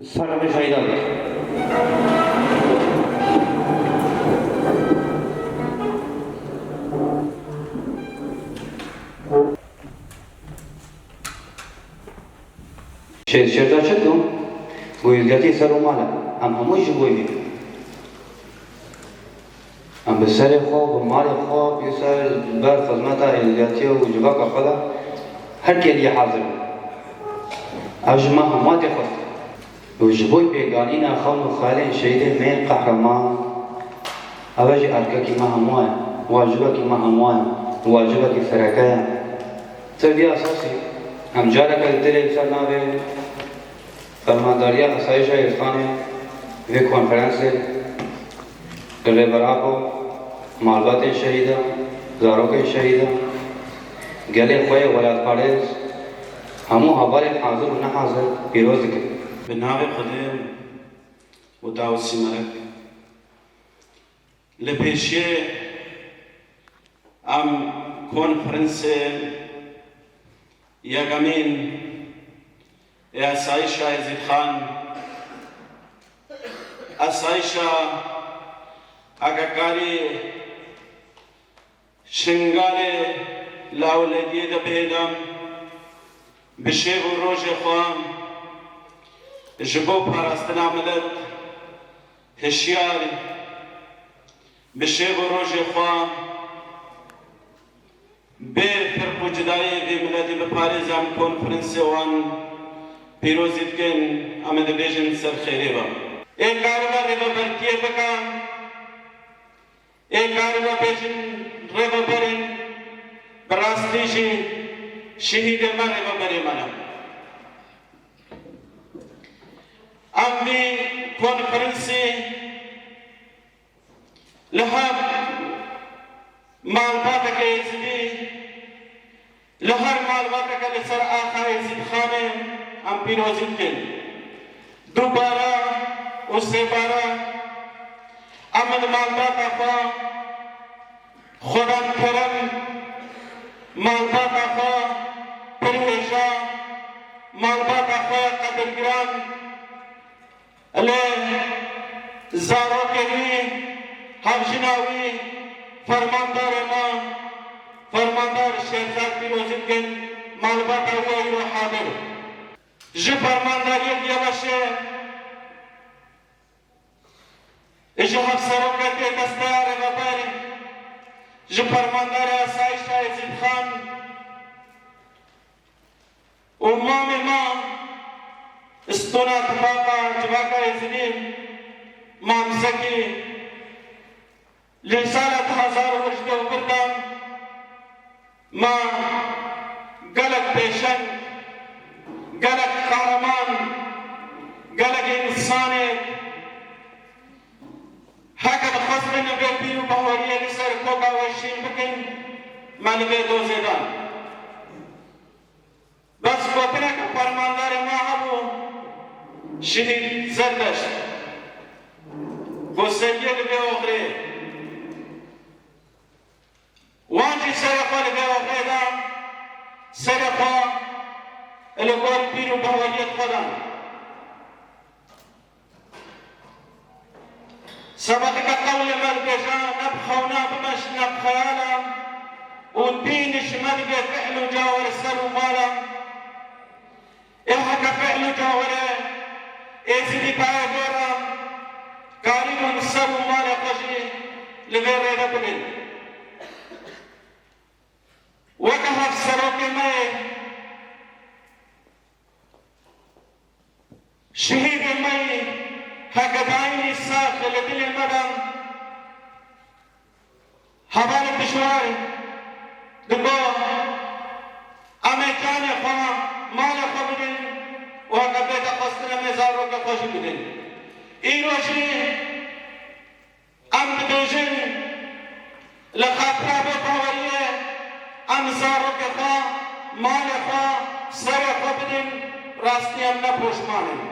سلام شهیدان. شرطه شدم بویزگاتی سر و ماله هم هموش بوی می هم به سر خواب و مال خواب یه سر بر خدمت ایزگاتی و جواق خدا هر کلی حاضر اجمع همات خود و جبوی بیگانین خون و خالین شهید من قهرمان اوج ارکاکی ما همواه واجباکی ما همواه واجباکی فرکایا تربیه اساسی هم جارا کلتری سر نابه فرمانداری آسایش ایرخانه و کنفرانس رهبراکو معلومات شهیده زاروک شهیده گله خوی ولاد پاریز همو حوال حاضر و نه حاضر پیروز کرد به نام خدا و داوسی مرک لپیشی ام کنفرانس یگمین آسایش عزیز خان آسایش اگکاری شنگال لاولدی دبیدم بشه و روز خوام جبو پاراستنا ملت هشیار بشه و روز خوام به فرق جدایی به ملتی به پاریزم کنفرانس وان پیروزیت کن آمده بیشتر سر خیره با. یک کارو رو برکیه بکن، یک کارو بیشتر رو برین براستیشی شهید من رو بری منم. آمی کنفرانسی لحب معلومات که ازدی لهر معلومات که لسر آخر ازد خانه ام پیروزیت کن دوباره و سه باره امن معلومات آخا خودم کرم معلومات آخا پرهیشا معلومات آخا قدرگران علیه زاروکوی همشناوی فرماندار ما فرماندار شهزاد پیروزیت کن معلومات آخا رو حاضر جو فرمانداری دیواشه جو افسروں کے دستیار غباری جو فرماندار آسایش عزیز خان امام ما استونا اتفاقا جواقع ازنیم مامسکی لرسالت هزار وجد و بردم ما گلک پیشن گلک قهرمان گلک انسانیت هکذا خصم نبی پیرو باوری لسر کوکا و شین بکن منوی دوزیدان بس گوتنه که فرماندار ما هبو شهید زردشت گوسریه لبی آخره وانجی سرخوا لبی آخره دام سرخوا الگوی پیرو باوریت خودم سبقك قول مرجان نبخى ونابمش نبخيالا ودين شمال فعل جاور السر مالا إلهك فعل جاور إزدي بايدورا قارب السر مالا قشي لغير ربن وكهف سروك مي شهيد مي هكذا الساخل دل المدن حوال دشوار دبا امکان خواه مال خواه بدن و هکذا قصدنا مزار رو که خوش بدن این روشی ام بدوشن لخاطره بطوریه امزار رو که خواه مال خواه سر خواه بدن راستی ام نپوشمانه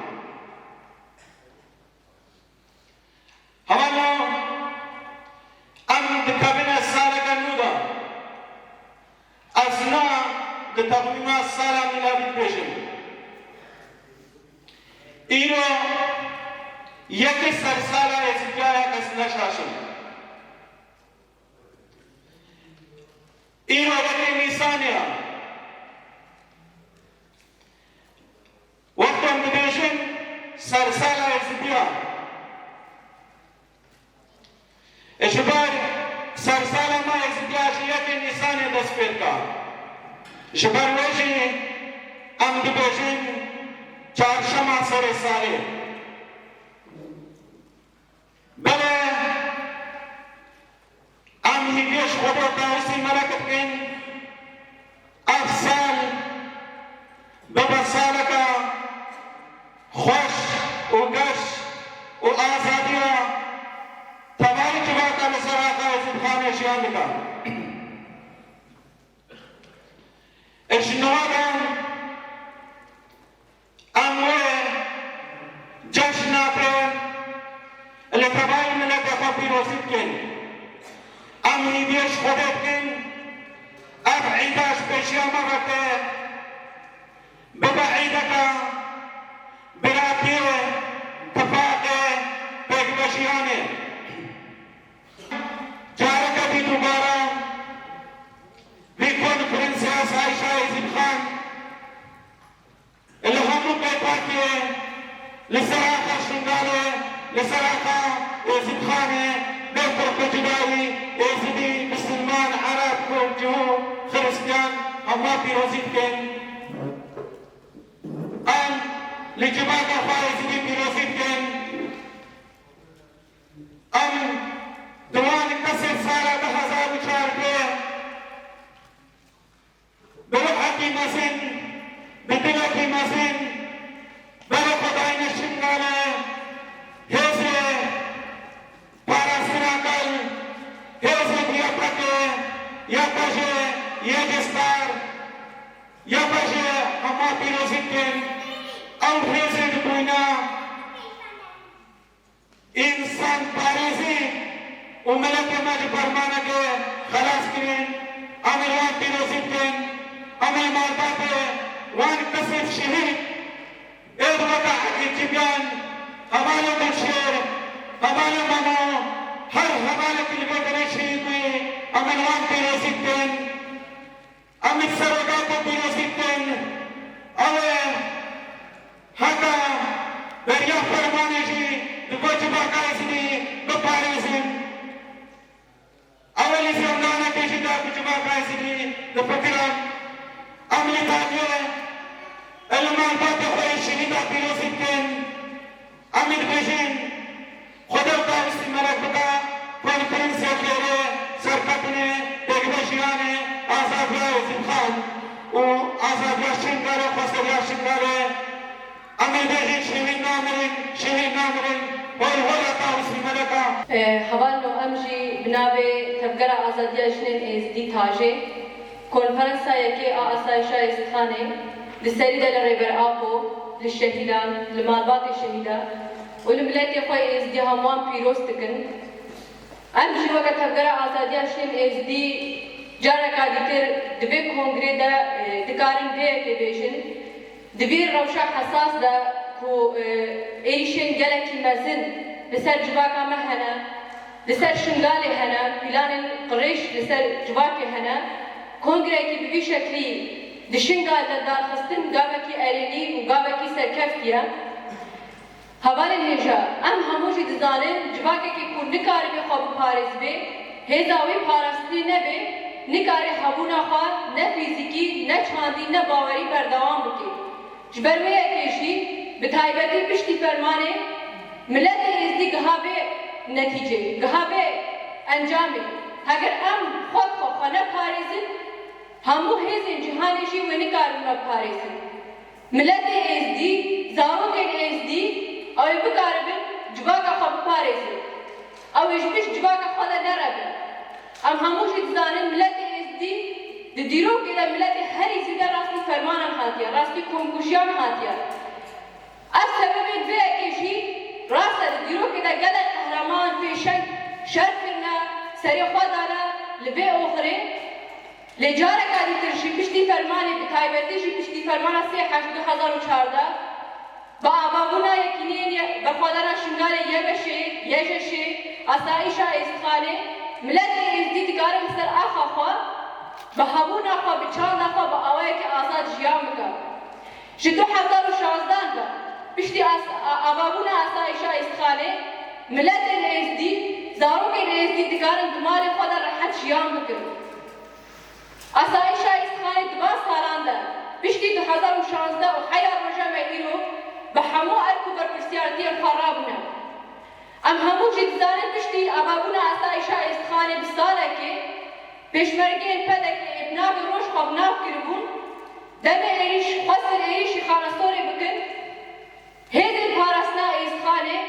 حوالا ام دکابین سالا کنودا ازنا دتقویم سالا میلادی پیشم ایرو یکی سرسالا ازدیای کس نشاشم این وقتی نیسانیا وقتم ببیشن سرسالا ازدیا اشبار سرسالا ما ازدیا یکی نیسانی دست پید کن اشبار ویشی ام ببیشن چهارشنبه سرسالی بله ام هیچ خدا داشتی مرکب کن افسال بابا سالکا خوش و گش و آزادیا تمام جوابا لسراغا عزیز خانه شیان بکن اشنوادم اموه جشناته لتباين من الدفع في روسيتكن أمي بيش خدتكن أبعيداش بشيا مرته ببعيدك براتي تفاقه بيك بشيانه جارك في دوبارا بيكون فرنسياس عائشة عزيز خان اللي هم بيباكي لسراقة شنغالي لسراقة يزيد خانة بيكر بجداوي يزيدي مسلمان عرب كل خريستيان أما في روزيتكن أم لجباك أخوة يزيدي في روزيتكن أم دوان كسر سارة بهزار وشاركة بروحة مسن بدلة مسن بروحة داين الشنغالة هذا باراسيناكل هذا بيابكة يابجة يجستار يابجة أما بيروزيتكن أو هذا نبونا إنسان بارزي وملك ماجي برمانك خلاص كرين أميران بيروزيتكن أمير مالبابة وان كسف شهيد إذ وقع الجبيان हमारे बशर हमारे मनो हर हमारे किलबे करे शहीद में अमरवान पे रसिकन अमित सरोगा को पे रसिकन अवे हका दरिया फरमाने जी दुबचबा का इसने बपारिसन अवली से उन्होंने पेशिदा दुबचबा का इसने दुपकरन अमली ताजे अलमान बात हुए शहीदा पे रसिकन أمير بيجين خدوا كارس الملك بقى كونفرنسيا كيري سرقتني بيجبشياني آزاديا يزيد خان وآزاديا شنغالي وخسريا شنغالي أمير بيجين شهين نامرين ويهولا كارس الملك حوالو أمجي بنابي تفقر آزاديا شنين ازدي تاجي كونفرنسيا يكي آسايشا يزيد خاني للسريدة لريبر آبو للشهيدان لمالبات الشهيدة والملات يخوي ازدي هموان بيروس تكن امجي وقت هفقرا آزاديا شنين ازدي جارة قادتر دبي كونغري دا دكارن بيه كبيشن دبي روشا حساس دا كو ايشن جلكي مزن لسر جواكا مهنا لسر شنغالي هنا بلان القريش لسر جواكي هنا كونغري كي ببي شكلي دشنگا دار خستن گاوکی ارینی و گاوکی سرکفتیا هوال الهجا ام هموشی دزانن جواکی که کن نکاری به خواب پارس به هزاوی پارستی نبه نکاری حبونا خواه نه فیزیکی نه چاندی نه باوری بردوام بکی جبروی اکیشی به تایبتی پشتی فرمانه ملت ازدی گهابه نتیجه گهابه انجامه اگر ام خود خواه پارسن همو هزین جهانشی و نکارن بپارسن ملت ازدی زاروک ازدی او بکاربن جواکا خواب پارسن او اجبش جواکا خود نربن ام هموشی دزانن ملت ازدی دیروک ایده ملت هری زیده راستی فرمانم هاتیا راستی کنکوشیان هاتیا از سبب دوی اکیشی راسته دیروک ایده گل قهرمان پیشن شرفنا سری خود دالا لبی اخره لجارة قاعدة ترشي بشتي فرماني بتايبتشي بشتي فرمانة 3/8/2014 بابابونا يكينين بخوادنا شنغالي يبشي يجشي أسائشة إستخانة ملت إزدي تقارن سر أخا بهبون أخا بچان أخا بأوائك آزاد جيامك جدو 2016 با بشتي أبابون أسائشة إستخانة ملت إزدي زاروك إزدي تقارن دمار خدا رحت جيامك أسائشة إستخانة دبا سالان دا بشتي 2016 وحيار رجامة إيرو بحمو أركو برپرسيارتي الخرابنا ام همو جدزانت بشتی ابابونا اسایشا استخانه بساله که پیشمرگین پدک ابناب روش خواب ناف کربون دم ایش خسر ایش خانستوری بکن هیدن پارسنا استخانه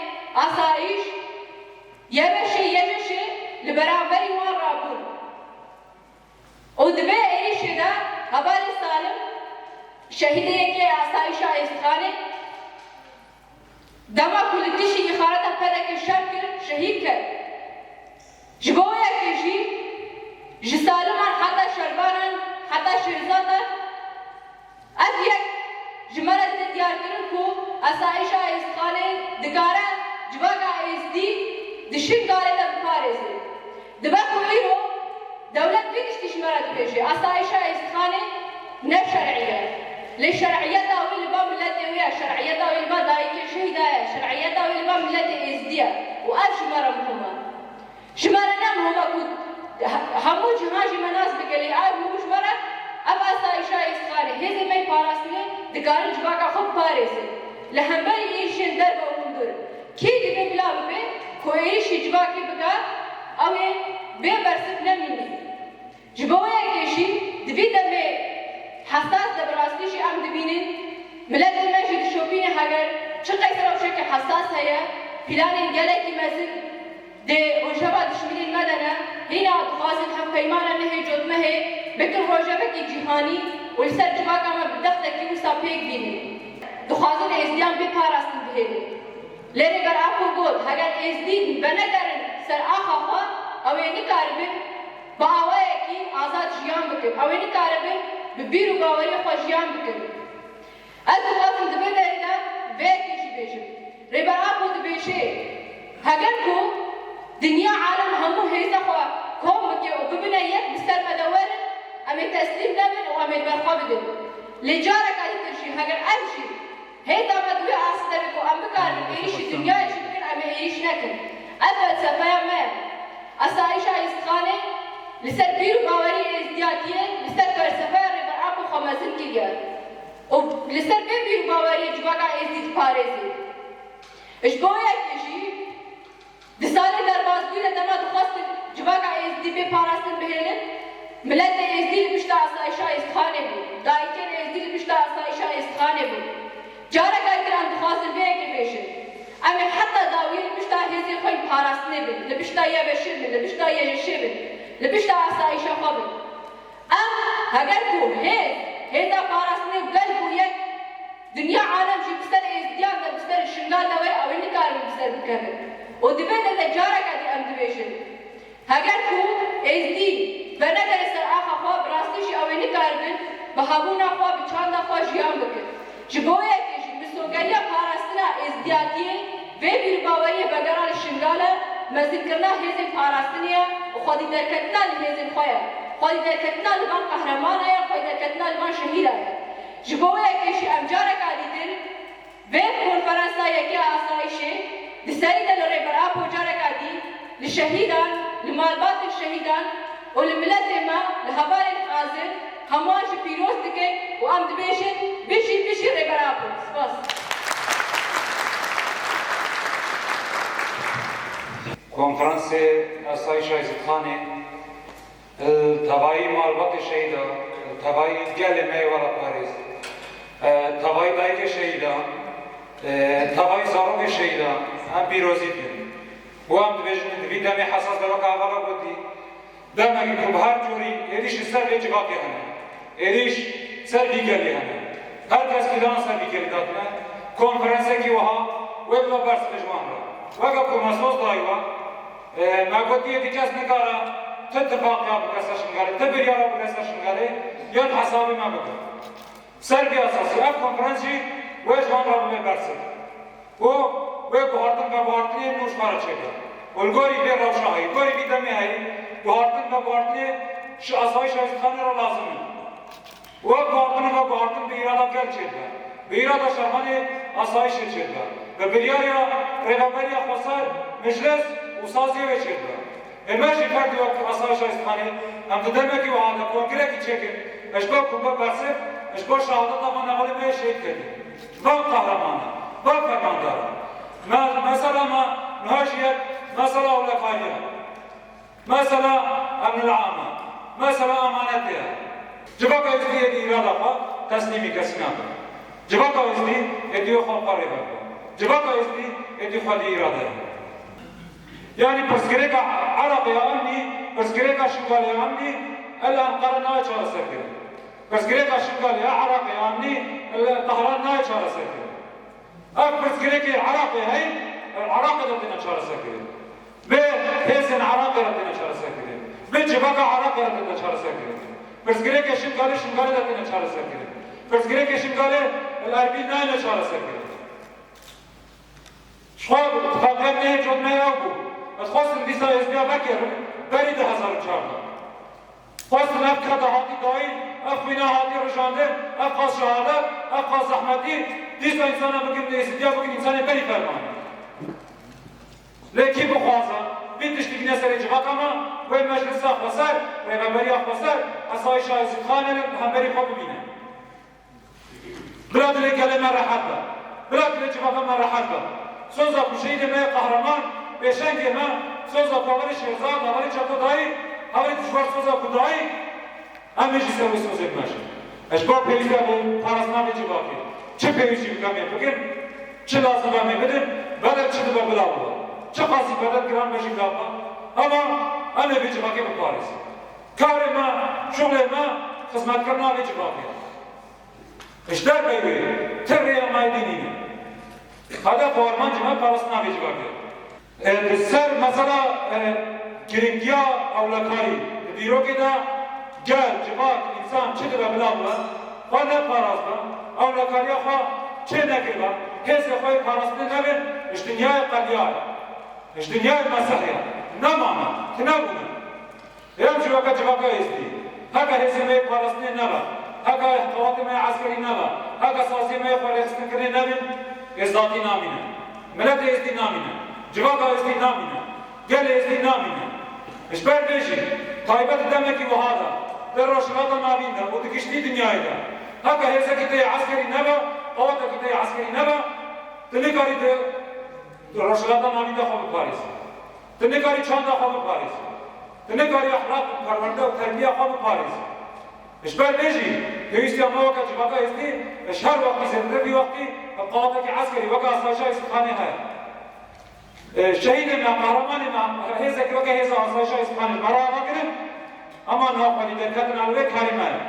اسایش یبشه لبرابری وان رابون و دبه ایش دا هبال سالم شهیده که اسایشا استخانه دما کلتیشی که خارتا پدک شب کرد شهید کرد جبویا کشی جسالمان حتی شربانان حتی شرزاتان از یک جمرت دیار کرن کو اسایشا استخانه دکاره جواگا ازدی دشن داره دا بپارزه دبکو ایرو دولت بیدشتی شمرت پیشه اسایشا استخانه نه شرعیه للشرعية داوي الباب التي ويا شرعية داوي الباب دايك شهيدايا شرعية داوي الباب التي ازديا وأشمر مهما شمرنا مهما كود همو جهاجي مناس بقلي مو شمرة أبا سايشا إسخاني هذي ما يبارسني دكارن جباكا خب بارسي لهمبري إيشين درب ومندور كي دبي بلا ببي كو إيشي جباكي بقى أوي بي برسك نميني جبويا كيشي دبي دمي حساس دبراستيشي ام دبينين ملت المجد شوبيني هاگر چه قيسر او شكل حساس هيا بلانين گلكي مزل دي روجبا دشمنين مدنا هنا دخازن هم قيمانا نهي جدمه بكر روجبكي جهاني ولسر جباكا ما بدختكي وسابيك بينين دخازن ازديان بپاراستن بهينين لري بر اپو گود هاگر ازدين بنگرن سر آخا او يني كاربن با آوائكي آزاد جيان بكب او يني كاربن ببيرو باوري خوشيان بكن أدخل دبي دارنا بيكيشي بيجي ريبر أبو دبيشي هجركو دنيا عالم همو هيزا خوا كوم بكي وببنا يك بستر مدور أمي تسليم دبن وأمي برخابدن لجارك على ترشي هجر أمشي هيدا مدوي أصدركو أم بكار إيشي دنيا إيشي بكن أمي إيش نكن أبد سفايا ما أسايشا إسخاني لسر بيرو باوري إزدياتيه لسر فلسفة ربع خمسين كيا ولسر بيرو باوري جواكا إزديت بارزي إيش بويا كيجي دسالي درباز بيلا دما دخست جواكا إزدي ببارسن بهلن ملت إزدي بشتا أسايشا إسخاني بو دايكين إزدي بشتا أسايشا إسخاني بو جارك أكران دخاسن بيا كبيشن أمي حتى داويل بشتا هزي خوي بارسني بن لبشتا يبشر بن لبشتا يجشر بن لبشتا أسايشا خبر هجركو هيدا بارسني وقلبو يك دنيا عالم جي بستر ازديان دا بستر الشنغال دا وي او اني كارم بستر بكامل ودبين اللي جارك ادي ام دبيشن هجركو ازدي بنادر سر آخا خواب راستيشي او اني كارم بهابونا خواب چاند خواب جيان بكر جبويا كيشي بسوغريا بارسنا ازدياتي في بالباورية بقرار الشنغالة مزدكرنا هزي بارسنيا وخودي دركتنا لهزي خويا خواهی درکتنا لبان قهرمان آیا خواهی درکتنا لبان شهید آیا جبویا کشی امجارک آدیدن به کنفرانسا یکی آسایشه دسری دل ریبر آپو جارک آدی لشهیدان لمالبات الشهیدان و لملت ما لحبار الحاضر هموانش پیروز دکن و ام دبیشن بشی ریبر آپو سپاس کنفرانس آسایش عزیزخانه تبایی معلومات شهیدا تبایی گل میوارا پاریس تبایی دایک شهیدا تبایی زارون شهیدا هم پیروزی دیم و هم دبیجن دوی دمی حساس دوک آوالا بودی دمی که به هر جوری ایریش سر بیچ باقی هنه ایریش سر بیگلی هنه هر کس که دان سر بیگلی دادنه کنفرانسه کی وها ویبلا برس بجوان را وگا کماسوز دایوا مگوتی دیکس نگارا تتفاق يا بكسر شنغالي تبر يا رب بكسر شنغالي يد حسابي ما بكر سر بياساسي اف كونفرنسي ويش وان رب برسل و ve buhartın ve buhartını nuşkara çeker. Olgori bir ravşahı, gori bir demi hay, buhartın ve buhartını şu asayiş azıkhanlara lazım. Ve buhartını ve buhartın bir irada gel çeker. Bir irada şarmanı asayiş çeker. Ve bir yarıya Peygamberiyya khosar meclis usaziye ve çeker. Emerji ferdi vakti asayiş azıkhanı, hem de demek ki o halde kongre ki çekin. Eşbab kubbe bersif, eşbab şahadat ama nağalimeye şehit edin. Bak kahramanı, bak fermandarı. Mesela nühaşiyet, mesela ulekayya. Mesela emnil amma, mesela amanetiye. Cibaka izli edi irada teslimi kesinatı. Cibaka izli ediyor halkar evvel. Cibaka izli ediyor hadi irada. Yani pıskireka Arap'ya amni, pıskireka şungalya amni, el-an qarana çaresi ki. Pıskireka şungalya Arap'ya amni, el-tahranna çaresi ki. Ab pıskireki Arap'ya hay, el-Arap'ya da çaresi ki. Ve hesin Arap'ya da çaresi ki. Ve cibaka Arap'ya da çaresi ki. Pıskireka şungalya da çaresi ki. Pıskireka şungalya el-Erbil nayla çaresi ki. Şuab tıfaklar neye çözmeye bu? خواستم دیسا ازمیا بکرم برید 1004 خواستم اف کتا هاتی دایی اف بینا هاتی رجانده اف خواست شهادت اف خواست احمدی دیسا انسانا بگیم دیسیدیا بگیم انسانی بری فرمان لیکی بخوازم بیتشتی بینه سری جوات اما و مجلس اخواسر پیغمبری اخواسر اصای شایزید خانه هم بری خواب ببینه براد لی کلمه راحت با براد لی جوات اما راحت با سوزا کشید می قهرمان Beşenge ma söz apaları şehzad, avari çatı dahi, avari düşvar söz apı dahi, ameci servis söz etmez. Eşbar peyizde bu parasına bir cevabı. Çı peyizci bir kamya bugün, çı lazım kamya bugün, bedel çıdı ve bula bula. Çı kasi bedel gram beşik lapa, ama ame bir cevabı bu Paris. Karema, şulema, hizmetkarına bir cevabı. İşler beybi, terriye maydinini. Hada formancı ma parasına bir cevabı. Ser mesela giringiya avlakari diro ki da gel cemaat insan çıdır ablamla fa ne parasla avlakariya fa çe ne kirva kese fa parasını ne ver iş dünyaya kaliyar iş dünyaya masahya ne mana kina bunu yam şu vakit cevaka isti haka hesime parasını ne var haka kavadime askeri ne var haka sasime parasını kire ne ver izdati namine melete izdi namine Civaka izli namine, gele izli namine. İşber beji, taybet demek ki bu hada. Derroşivata navinde, o dikişli dünyayda. Haka heze kiteye askeri neba, ovata kiteye askeri neba. Tınikari de Roşivata navinde xobu Paris. Tınikari çanda xobu Paris. Tınikari ahlak, parvarda, terbiye xobu Paris. İşber beji, göğüstü ama vaka civaka izli, şer vakti zedde bir vakti, kavata ki askeri, vaka asaşa istikhani hayat. شهيد ما قهرمان ما هذا كوكا هذا أصلاً إسباني برا ما كده أما ناقل إذا كنا على كارما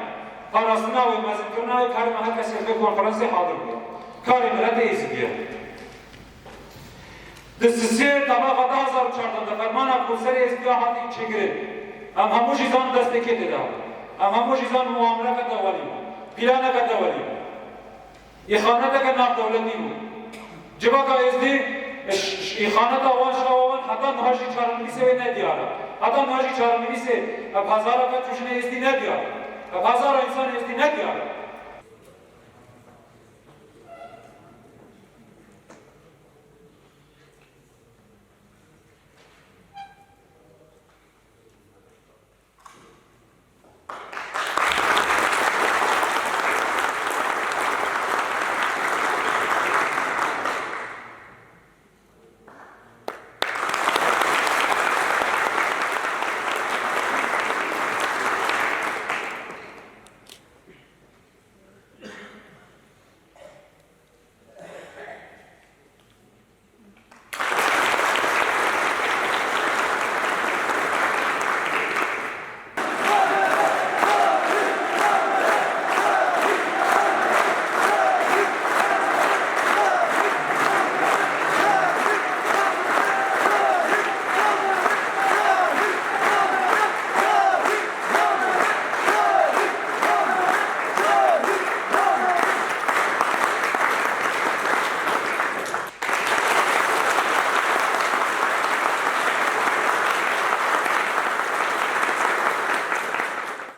فرسنا ومازننا كارما هكذا سيرتو كونفرنس حاضر بيا كارما لا تيزبيا دستسير تبع غدا زار چارتا دفرمانا كوسري إصلاحاتي چگره أم هموش إنسان دستكي ده أم هموش إنسان معاملة كتوالي بلانا كتوالي إخانة كناف دولتي جبكا إزدي İhanat avan şavan hatta nahji çarmisi ve ne diyar? Hatta nahji çarmisi pazara kaçuşuna isti ne diyar? Pazara insan isti ne diyar?